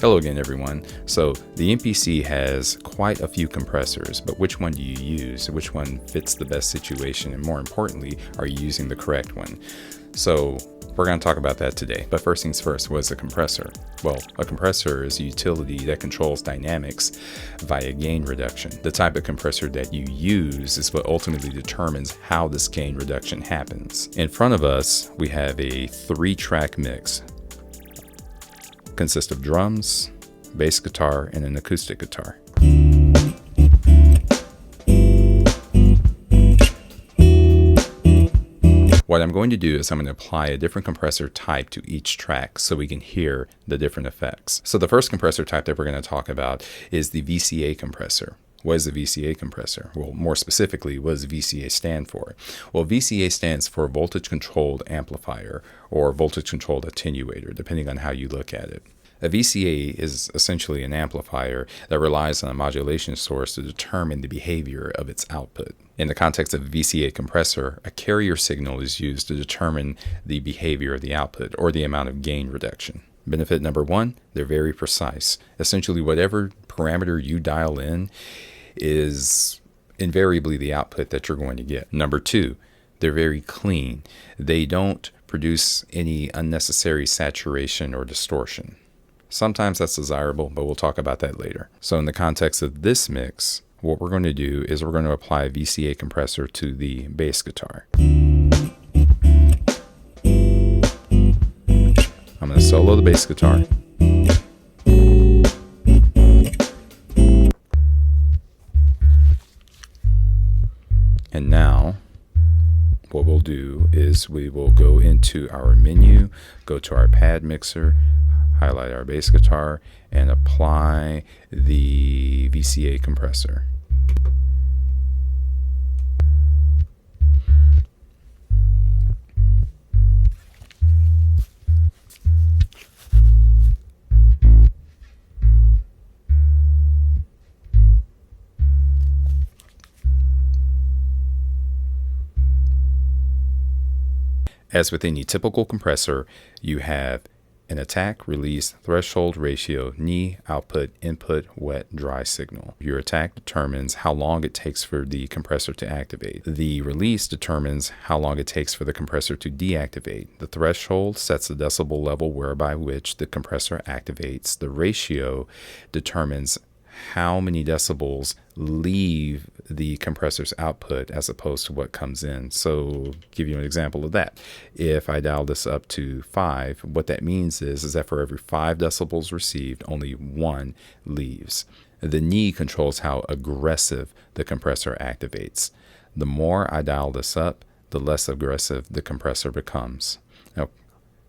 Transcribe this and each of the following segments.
Hello again, everyone. So the MPC has quite a few compressors, but which one do you use? Which one fits the best situation? And more importantly, are you using the correct one? So we're going to talk about that today. But first things first, what is a compressor? Well, a compressor is a utility that controls dynamics via gain reduction. The type of compressor that you use is what ultimately determines how this gain reduction happens. In front of us, we have a 3-track mix. Consists of drums, bass guitar, and an acoustic guitar. What I'm going to do is I'm going to apply a different compressor type to each track so we can hear the different effects. So the first compressor type that we're going to talk about is the VCA compressor. What is the VCA compressor? Well, more specifically, what does VCA stand for? Well, VCA stands for voltage controlled amplifier or voltage controlled attenuator, depending on how you look at it. A VCA is essentially an amplifier that relies on a modulation source to determine the behavior of its output. In the context of a VCA compressor, a carrier signal is used to determine the behavior of the output or the amount of gain reduction. Benefit number one, they're very precise. Essentially, whatever parameter you dial in is invariably the output that you're going to get. Number two, they're very clean. They don't produce any unnecessary saturation or distortion. Sometimes that's desirable, but we'll talk about that later. So in the context of this mix, what we're going to do is we're going to apply a VCA compressor to the bass guitar. I'm going to solo the bass guitar. And now what we'll do is we will go into our menu, go to our pad mixer, highlight our bass guitar, and apply the VCA compressor. As with any typical compressor, you have an attack, release, threshold, ratio, knee, output, input, wet, dry signal. Your attack determines how long it takes for the compressor to activate. The release determines how long it takes for the compressor to deactivate. The threshold sets the decibel level whereby which the compressor activates. The ratio determines how many decibels leave the compressor's output as opposed to what comes in. So give you an example of that. If I dial this up to 5, what that means is that for every 5 decibels received, only 1 leaves. The knee controls how aggressive the compressor activates. The more I dial this up, the less aggressive the compressor becomes. Now,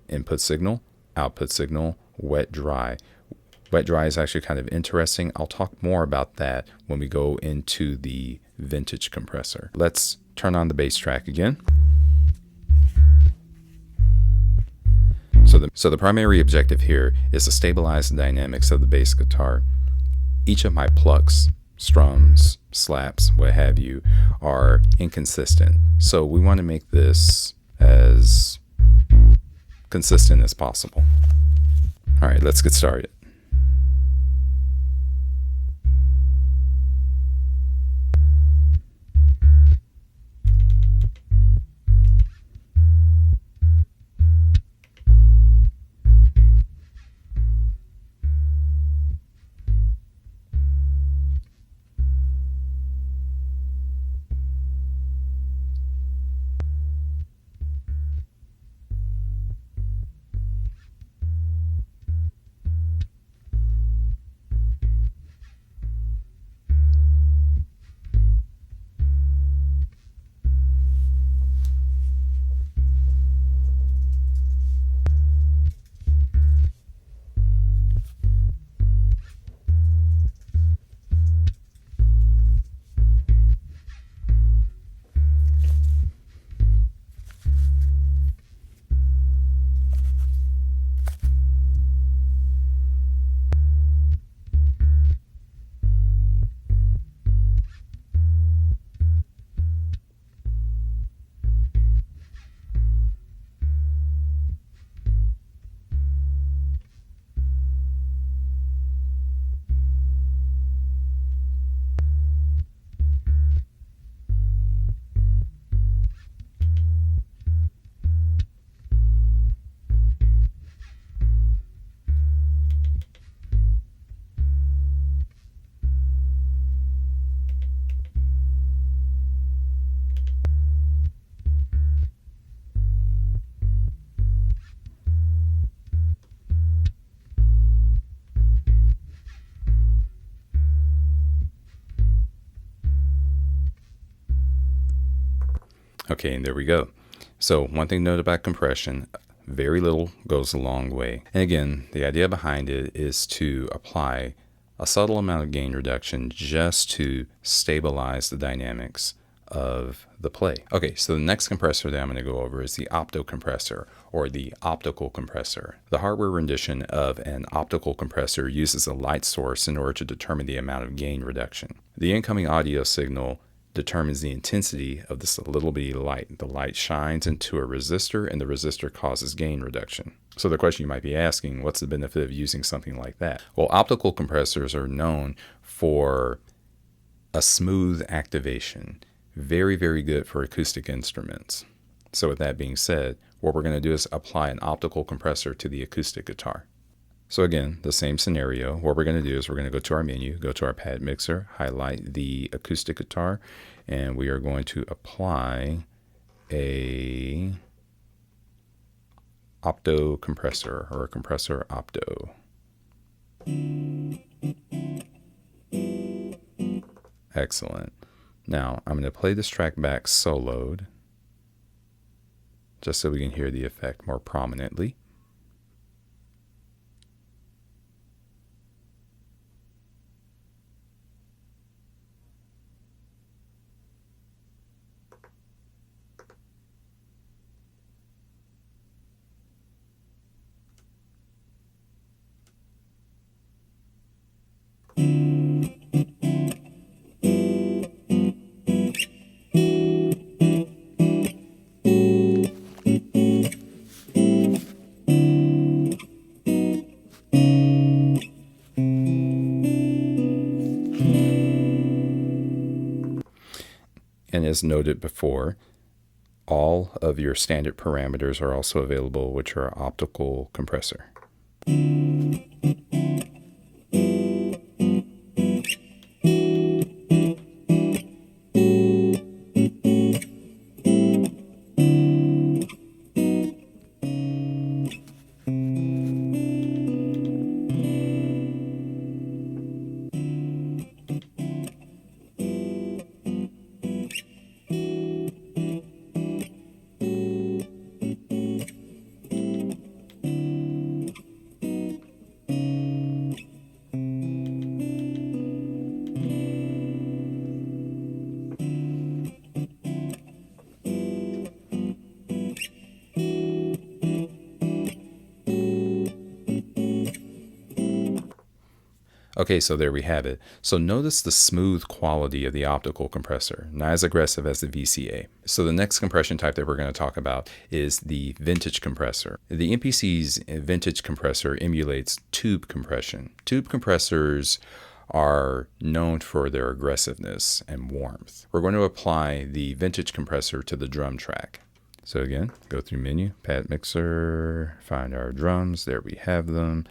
input signal, output signal, wet, dry. Wet dry is actually kind of interesting. I'll talk more about that when we go into the vintage compressor. Let's turn on the bass track again. So the primary objective here is to stabilize the dynamics of the bass guitar. Each of my plucks, strums, slaps, what have you, are inconsistent. So we want to make this as consistent as possible. All right, let's get started. Okay, and there we go. So one thing to note about compression, very little goes a long way. And again, the idea behind it is to apply a subtle amount of gain reduction just to stabilize the dynamics of the play. Okay, so the next compressor that I'm going to go over is the Opto compressor, or the optical compressor. The hardware rendition of an optical compressor uses a light source in order to determine the amount of gain reduction. The incoming audio signal determines the intensity of this little bitty light. The light shines into a resistor, and the resistor causes gain reduction. So the question you might be asking, what's the benefit of using something like that? Well, optical compressors are known for a smooth activation. Very, very good for acoustic instruments. So with that being said, what we're going to do is apply an optical compressor to the acoustic guitar. So again, the same scenario. What we're going to do is we're going to go to our menu, go to our pad mixer, highlight the acoustic guitar, and we are going to apply a Opto compressor, or a compressor Opto. Excellent. Now I'm going to play this track back soloed, just so we can hear the effect more prominently. And as noted before, all of your standard parameters are also available, which are optical compressor. Okay, so there we have it. So notice the smooth quality of the optical compressor, not as aggressive as the VCA. So the next compression type that we're going to talk about is the vintage compressor. The MPC's vintage compressor emulates tube compression. Tube compressors are known for their aggressiveness and warmth. We're going to apply the vintage compressor to the drum track. So again, go through menu, pad mixer, find our drums, there we have them.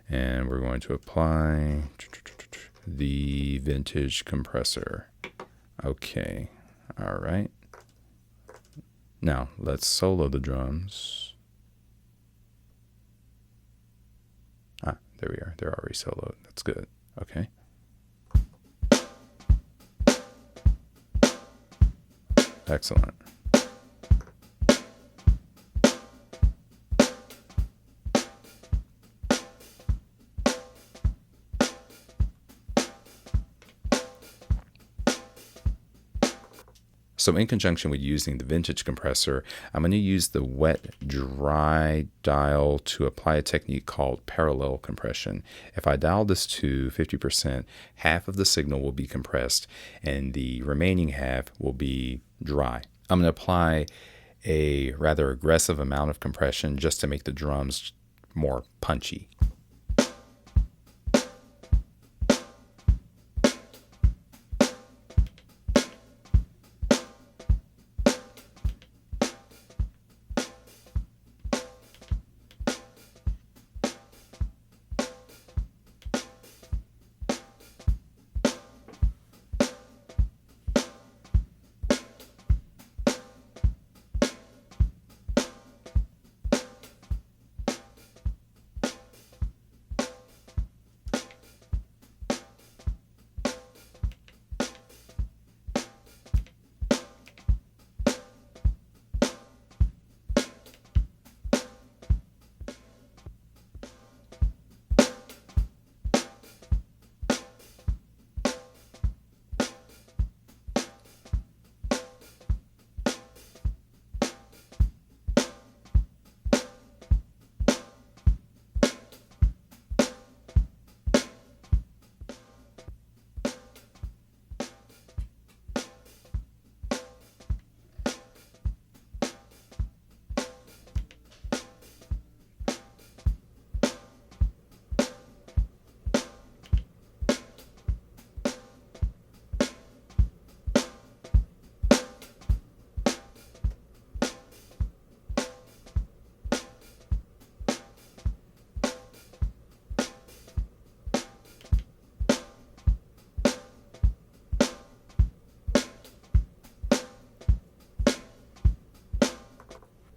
And we're going to apply the vintage compressor. Okay, all right. Now let's solo the drums. Ah, there we are. They're already soloed. That's good. Okay. Excellent. So in conjunction with using the vintage compressor, I'm going to use the wet dry dial to apply a technique called parallel compression. If I dial this to 50%, half of the signal will be compressed and the remaining half will be dry. I'm going to apply a rather aggressive amount of compression just to make the drums more punchy.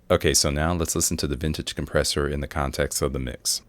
Okay, so now let's listen to the vintage compressor in the context of the mix.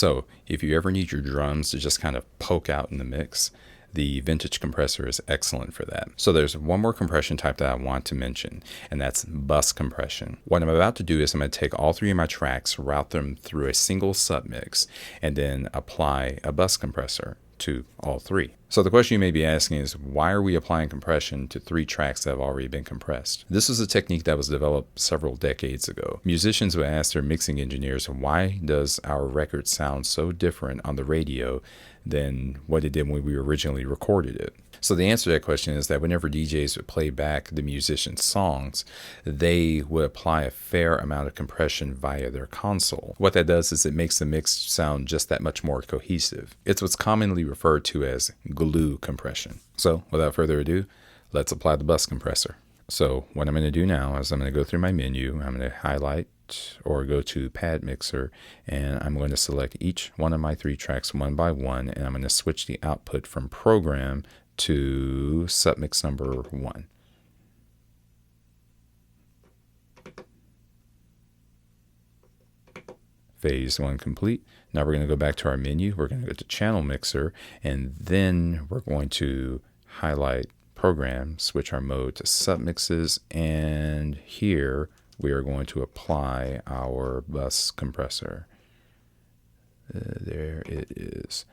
So if you ever need your drums to just kind of poke out in the mix, the vintage compressor is excellent for that. So there's one more compression type that I want to mention, and that's bus compression. What I'm about to do is I'm going to take all three of my tracks, route them through a single submix, and then apply a bus compressor to all three. So the question you may be asking is, why are we applying compression to three tracks that have already been compressed? This is a technique that was developed several decades ago. Musicians would ask their mixing engineers, why does our record sound so different on the radio than what it did when we originally recorded it? So the answer to that question is that whenever DJs would play back the musician's songs, they would apply a fair amount of compression via their console. What that does is it makes the mix sound just that much more cohesive. It's what's commonly referred to as glue compression. So without further ado, let's apply the bus compressor. So what I'm going to do now is I'm going to go through my menu. I'm going to highlight or go to Pad Mixer, and I'm going to select each one of my three tracks one by one, and I'm going to switch the output from program to submix number 1. Phase 1 complete. Now we're going to go back to our menu. We're going to go to Channel Mixer, and then we're going to highlight Program, switch our mode to Submixes, and here we are going to apply our bus compressor. There it is.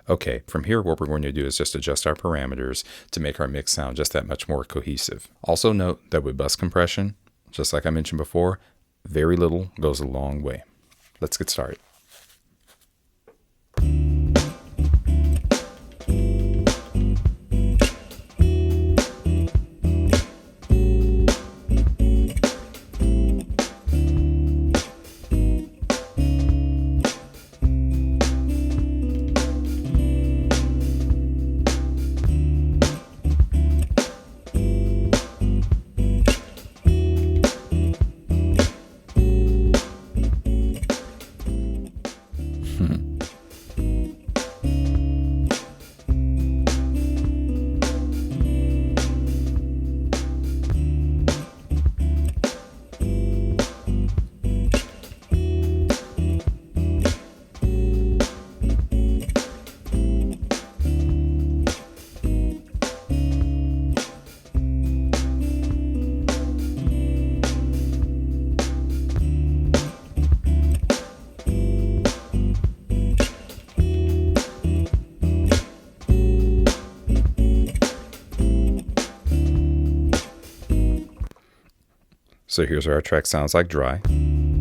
Okay, from here what we're going to do is just adjust our parameters to make our mix sound just that much more cohesive. Also note that with bus compression, just like I mentioned before, very little goes a long way. Let's get started. So here's where our track sounds like dry. I'm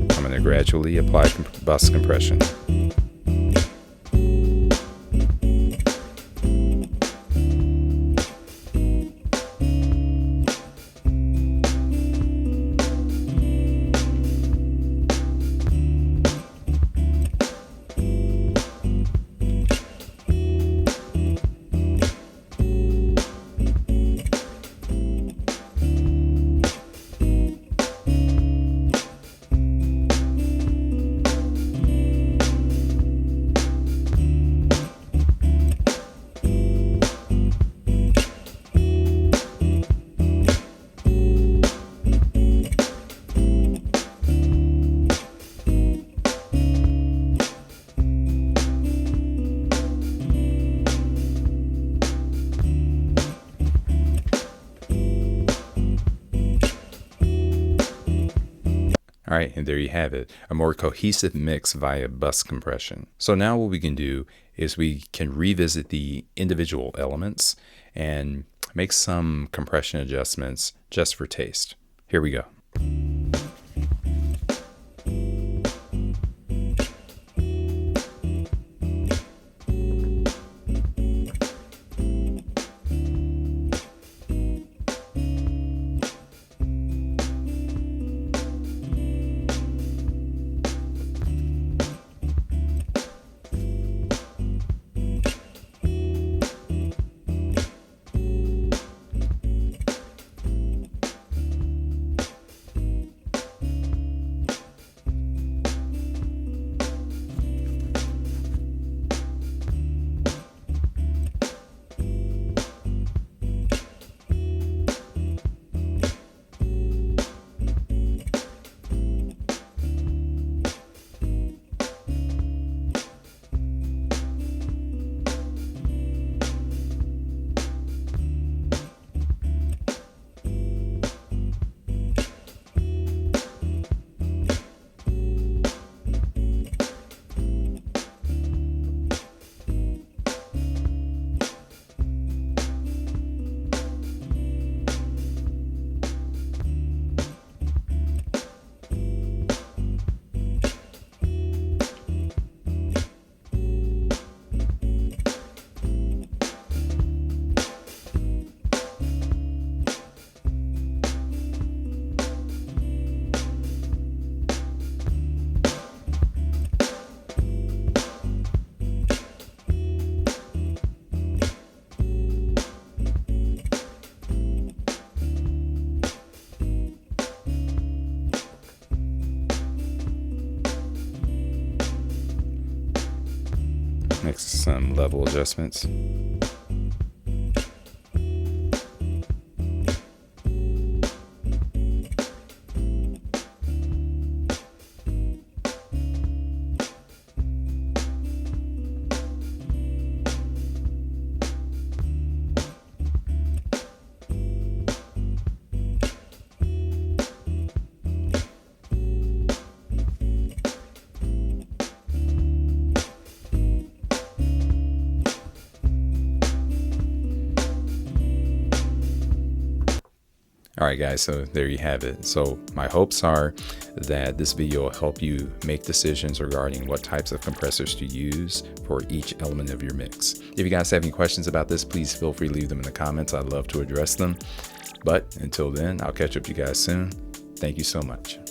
going to gradually apply bus compression. All right, and there you have it, a more cohesive mix via bus compression. So now what we can do is we can revisit the individual elements and make some compression adjustments just for taste. Here we go. Make some level adjustments. All right, guys, so there you have it. So my hopes are that this video will help you make decisions regarding what types of compressors to use for each element of your mix. If you guys have any questions about this, please feel free to leave them in the comments. I'd love to address them. But until then, I'll catch up with you guys soon. Thank you so much.